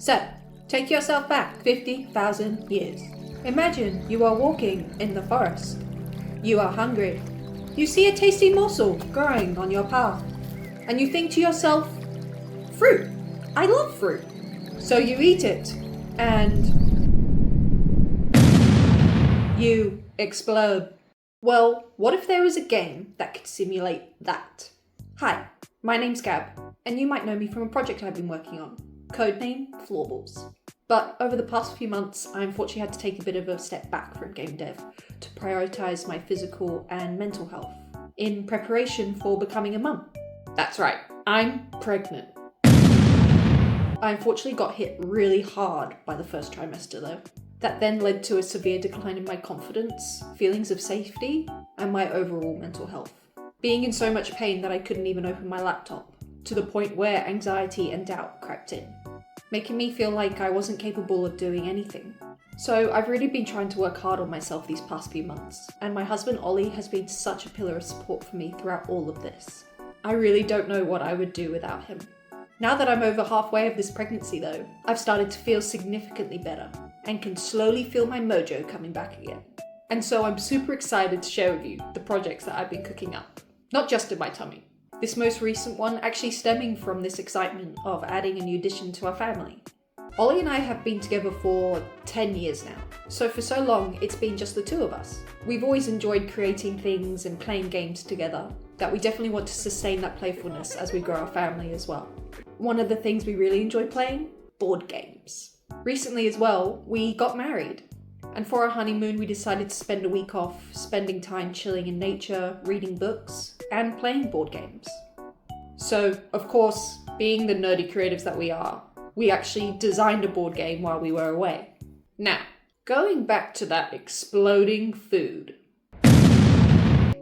So, take yourself back 50,000 years. Imagine you are walking in the forest. You are hungry. You see a tasty morsel growing on your path. And you think to yourself, fruit. I love fruit. So you eat it. And you explode. Well, what if there was a game that could simulate that? Hi, my name's Gab, and you might know me from a project I've been working on, codename Floorballs. But over the past few months, I unfortunately had to take a bit of a step back from game dev to prioritise my physical and mental health in preparation for becoming a mum. That's right, I'm pregnant. I unfortunately got hit really hard by the first trimester though. That then led to a severe decline in my confidence, feelings of safety, and my overall mental health. Being in so much pain that I couldn't even open my laptop, to the point where anxiety and doubt crept in, making me feel like I wasn't capable of doing anything. So I've really been trying to work hard on myself these past few months, and my husband Ollie has been such a pillar of support for me throughout all of this. I really don't know what I would do without him. Now that I'm over halfway of this pregnancy though, I've started to feel significantly better, and can slowly feel my mojo coming back again. And so I'm super excited to share with you the projects that I've been cooking up. Not just in my tummy. This most recent one actually stemming from this excitement of adding a new addition to our family. Ollie and I have been together for 10 years now, so for so long it's been just the two of us. We've always enjoyed creating things and playing games together, that we definitely want to sustain that playfulness as we grow our family as well. One of the things we really enjoy playing? Board games. Recently as well, we got married. And for our honeymoon, we decided to spend a week off, spending time chilling in nature, reading books, and playing board games. So, of course, being the nerdy creatives that we are, we actually designed a board game while we were away. Now, going back to that exploding food.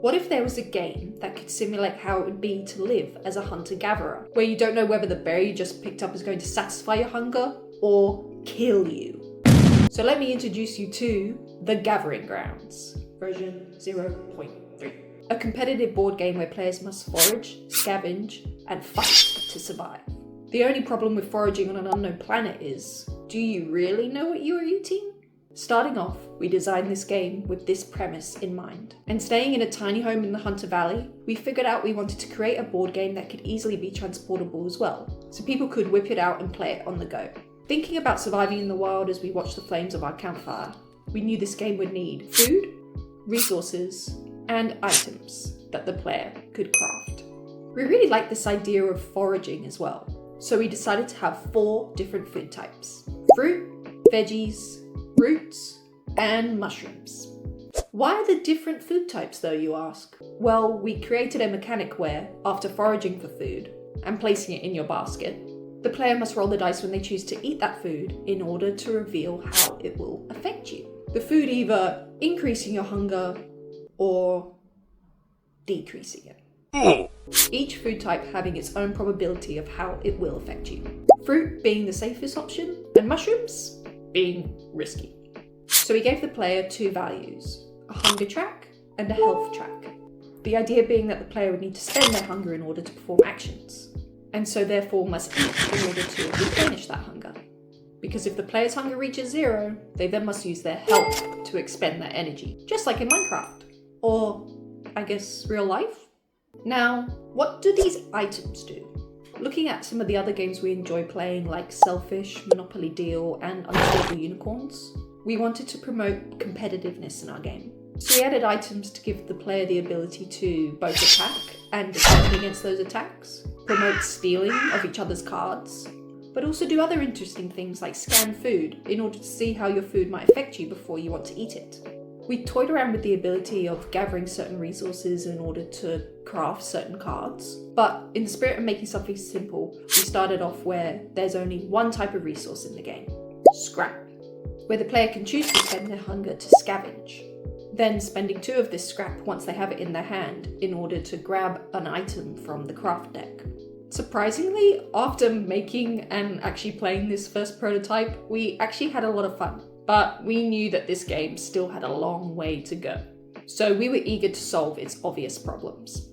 What if there was a game that could simulate how it would be to live as a hunter-gatherer, where you don't know whether the berry you just picked up is going to satisfy your hunger or kill you? So let me introduce you to The Gathering Grounds, version 0.3. A competitive board game where players must forage, scavenge, and fight to survive. The only problem with foraging on an unknown planet is, do you really know what you are eating? Starting off, we designed this game with this premise in mind. And staying in a tiny home in the Hunter Valley, we figured out we wanted to create a board game that could easily be transportable as well, so people could whip it out and play it on the go. Thinking about surviving in the wild as we watched the flames of our campfire, we knew this game would need food, resources, and items that the player could craft. We really liked this idea of foraging as well, so we decided to have 4 different food types: fruit, veggies, roots, and mushrooms. Why are the different food types though, you ask? Well, we created a mechanic where, after foraging for food and placing it in your basket, the player must roll the dice when they choose to eat that food in order to reveal how it will affect you. The food either increasing your hunger or decreasing it. Each food type having its own probability of how it will affect you. Fruit being the safest option, and mushrooms being risky. So we gave the player 2 values, a hunger track and a health track. The idea being that the player would need to spend their hunger in order to perform actions, and so therefore must eat in order to replenish that hunger. Because if the player's hunger reaches 0, they then must use their health to expend that energy, just like in Minecraft. Or, I guess, real life? Now, what do these items do? Looking at some of the other games we enjoy playing, like Selfish, Monopoly Deal, and Unstable Unicorns, we wanted to promote competitiveness in our game. So we added items to give the player the ability to both attack and defend against those attacks, promote stealing of each other's cards, but also do other interesting things like scan food in order to see how your food might affect you before you want to eat it. We toyed around with the ability of gathering certain resources in order to craft certain cards, but in the spirit of making something simple, we started off where there's only one type of resource in the game, scrap, where the player can choose to spend their hunger to scavenge, then spending 2 of this scrap once they have it in their hand in order to grab an item from the craft deck. Surprisingly, after making and actually playing this first prototype, we actually had a lot of fun, but we knew that this game still had a long way to go. So we were eager to solve its obvious problems.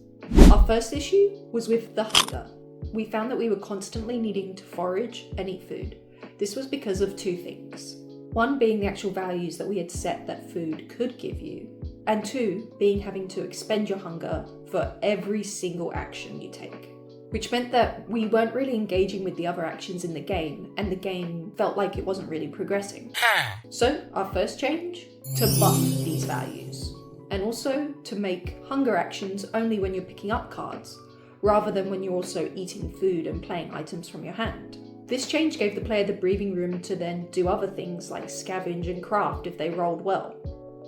Our first issue was with the hunger. We found that we were constantly needing to forage and eat food, This was because of two things. One being the actual values that we had set that food could give you, and two being having to expend your hunger for every single action you take. Which meant that we weren't really engaging with the other actions in the game, and the game felt like it wasn't really progressing. So our first change? To buff these values. And also to make hunger actions only when you're picking up cards, rather than when you're also eating food and playing items from your hand. This change gave the player the breathing room to then do other things like scavenge and craft if they rolled well,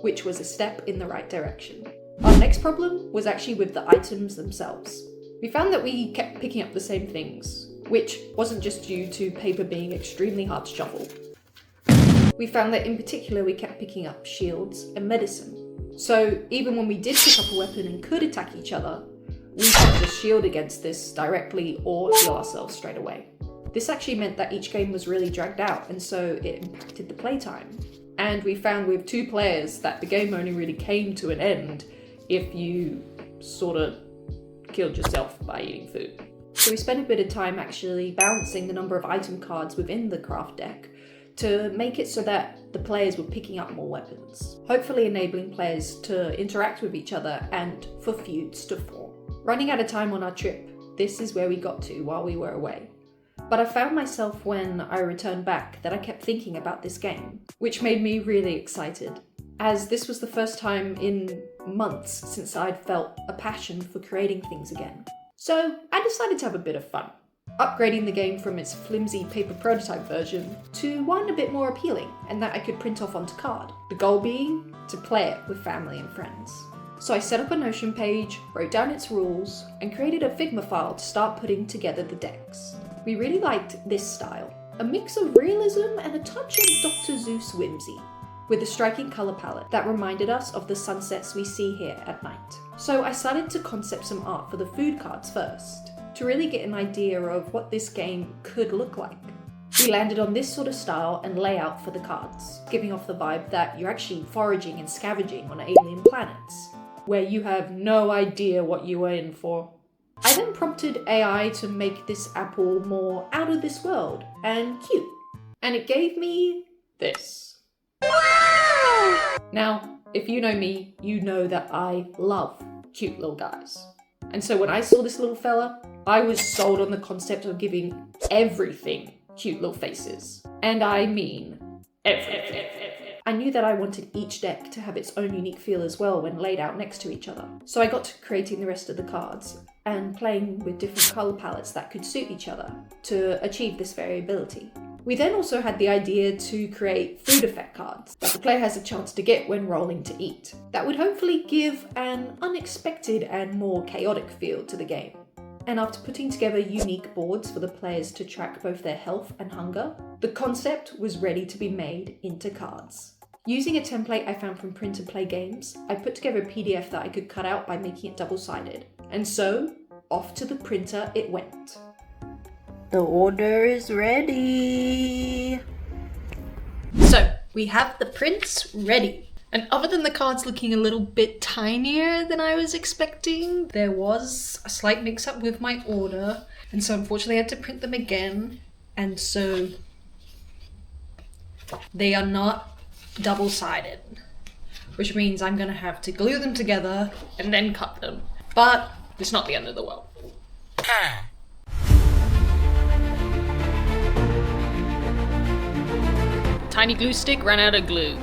which was a step in the right direction. Our next problem was actually with the items themselves. We found that we kept picking up the same things, which wasn't just due to paper being extremely hard to shuffle. We found that in particular we kept picking up shields and medicine. So even when we did pick up a weapon and could attack each other, we had to shield against this directly or heal ourselves straight away. This actually meant that each game was really dragged out, and so it impacted the playtime. And we found with 2 players that the game only really came to an end if you sort of killed yourself by eating food. So we spent a bit of time actually balancing the number of item cards within the craft deck to make it so that the players were picking up more weapons, hopefully enabling players to interact with each other and for feuds to form. Running out of time on our trip, this is where we got to while we were away. But I found myself when I returned back that I kept thinking about this game, which made me really excited, as this was the first time in months since I'd felt a passion for creating things again. So I decided to have a bit of fun, upgrading the game from its flimsy paper prototype version to one a bit more appealing and that I could print off onto card. The goal being to play it with family and friends. So I set up a Notion page, wrote down its rules, and created a Figma file to start putting together the decks. We really liked this style, a mix of realism and a touch of Dr. Seuss whimsy, with a striking colour palette that reminded us of the sunsets we see here at night. So I started to concept some art for the food cards first, to really get an idea of what this game could look like. We landed on this sort of style and layout for the cards, giving off the vibe that you're actually foraging and scavenging on alien planets, where you have no idea what you are in for. I then prompted AI to make this apple more out of this world and cute, and it gave me this. Wow! Now, if you know me, you know that I love cute little guys. And so when I saw this little fella, I was sold on the concept of giving everything cute little faces. And I mean everything. I knew that I wanted each deck to have its own unique feel as well when laid out next to each other. So I got to creating the rest of the cards and playing with different colour palettes that could suit each other to achieve this variability. We then also had the idea to create food effect cards that the player has a chance to get when rolling to eat. That would hopefully give an unexpected and more chaotic feel to the game. And after putting together unique boards for the players to track both their health and hunger, the concept was ready to be made into cards. Using a template I found from Print and Play Games, I put together a PDF that I could cut out by making it double-sided. And so, off to the printer it went. The order is ready. So, we have the prints ready. And other than the cards looking a little bit tinier than I was expecting, there was a slight mix-up with my order. And so unfortunately I had to print them again. And so they are not double-sided, which means I'm gonna have to glue them together and then cut them. But it's not the end of the world. Tiny glue stick ran out of glue.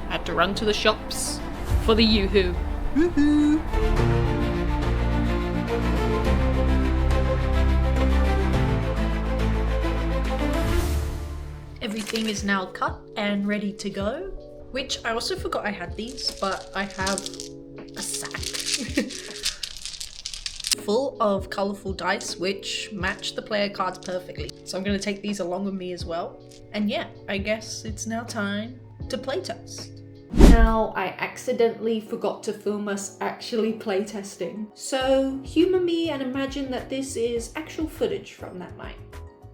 Had to run to the shops for the yoo-hoo. Woohoo! Everything is now cut and ready to go, which I also forgot I had these, but I have a sack full of colourful dice which match the player cards perfectly. So I'm going to take these along with me as well. And yeah, I guess it's now time to playtest. Now, I accidentally forgot to film us actually playtesting, so humour me and imagine that this is actual footage from that night.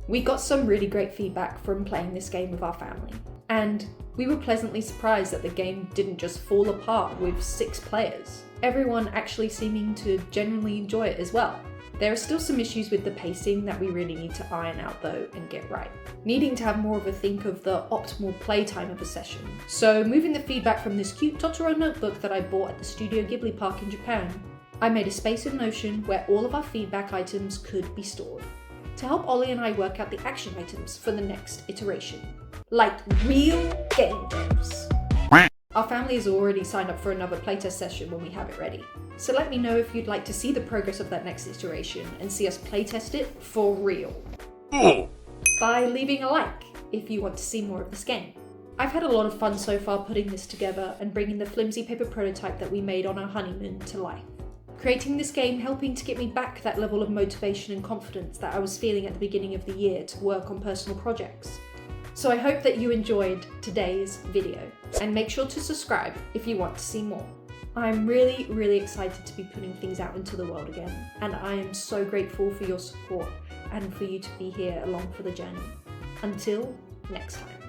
We got some really great feedback from playing this game with our family, and we were pleasantly surprised that the game didn't just fall apart with 6 players, everyone actually seeming to genuinely enjoy it as well. There are still some issues with the pacing that we really need to iron out though and get right. Needing to have more of a think of the optimal playtime of a session. So moving the feedback from this cute Totoro notebook that I bought at the Studio Ghibli Park in Japan, I made a space in Notion where all of our feedback items could be stored, to help Ollie and I work out the action items for the next iteration. Like real game devs. Our family has already signed up for another playtest session when we have it ready. So let me know if you'd like to see the progress of that next iteration and see us playtest it for real. By leaving a like if you want to see more of this game. I've had a lot of fun so far putting this together and bringing the flimsy paper prototype that we made on our honeymoon to life. Creating this game helping to get me back that level of motivation and confidence that I was feeling at the beginning of the year to work on personal projects. So I hope that you enjoyed today's video, and make sure to subscribe if you want to see more. I'm really excited to be putting things out into the world again, and I am so grateful for your support and for you to be here along for the journey. Until next time.